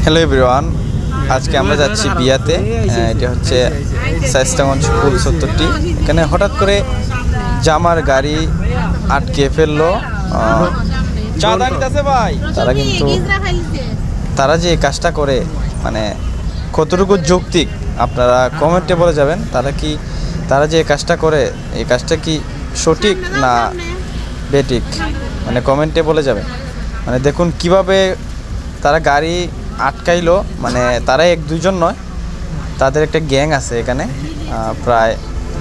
Hello everyone, আজকে আমরা যাচ্ছি বিয়াতে। এটা হচ্ছে শায়েস্তাগঞ্জ ফুল ৭০টি। এখানে হঠাৎ করে জামার গাড়ি আটকে ফেললো। তারা কিন্তু তারা যে কাজটা করে মানে কতটুকু যৌক্তিক আপনারা কমেন্টে বলে যাবেন। তারা যে কাজটা করে এই কাজটা কি সঠিক না বেঠিক, মানে কমেন্টে বলে যাবেন। মানে দেখুন কিভাবে তারা গাড়ি আটকাইলো। মানে তারা ১-২ জন নয়, তাদের একটা গ্যাং আছে এখানে, প্রায়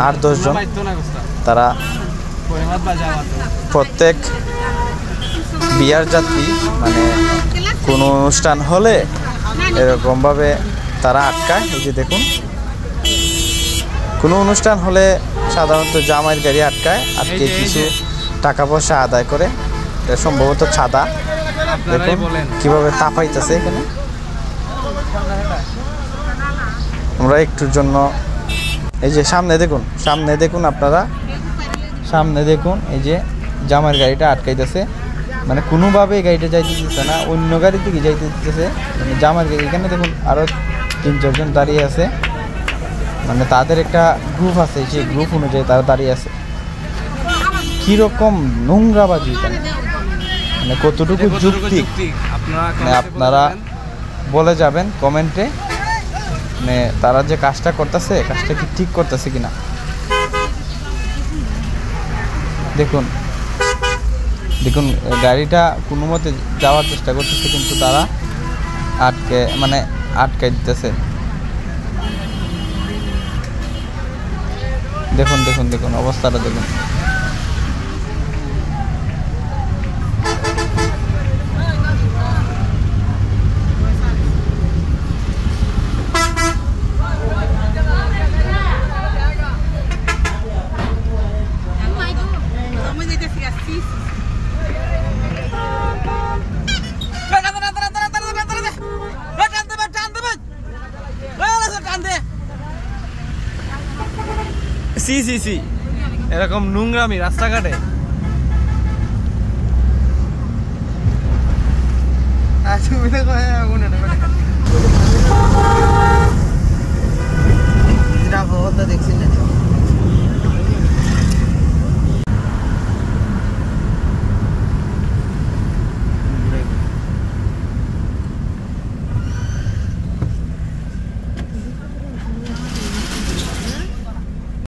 ৮-১০ জন। তারা প্রত্যেক বিয়ার যাত্রী মানে কোনো অনুষ্ঠান হলে এরকমভাবে তারা আটকায়। এই যে দেখুন, কোনো অনুষ্ঠান হলে সাধারণত জামাইয়ের গাড়ি আটকে কিছু টাকা পয়সা আদায় করে, এটা সম্ভবত ছাদা। দেখুন কিভাবে তাপাইতেছে এখানে। আমরা একটুর জন্য এই যে সামনে দেখুন আপনারা, সামনে দেখুন এই যে জামাইয়ের গাড়িটা আটকাইতেছে। মানে কোনোভাবে গাড়িটা যাইতে দিতেছে না, অন্য গাড়ি থেকে যাইতে দিতেছে। মানে জামাইয়ের গাড়ি এখানে দেখুন আরও ৩-৪ জন দাঁড়িয়ে আছে। মানে তাদের একটা গ্রুপ আছে, সেই গ্রুপ অনুযায়ী তারা দাঁড়িয়ে আছে। কীরকম নোংরাবাজি এখানে, মানে কতটুকু যুক্তিক আপনারা বলে যাবেন কমেন্টে। মানে তারা যে কাজটা করতেছে, কাজটা কি ঠিক করতেছে কিনা। দেখুন গাড়িটা কোনো মতে যাওয়ার চেষ্টা করতেছে, কিন্তু তারা আটকে দিতেছে। দেখুন অবস্থাটা দেখুন। সি এরকম নোংরামি রাস্তাঘাটে। তুমি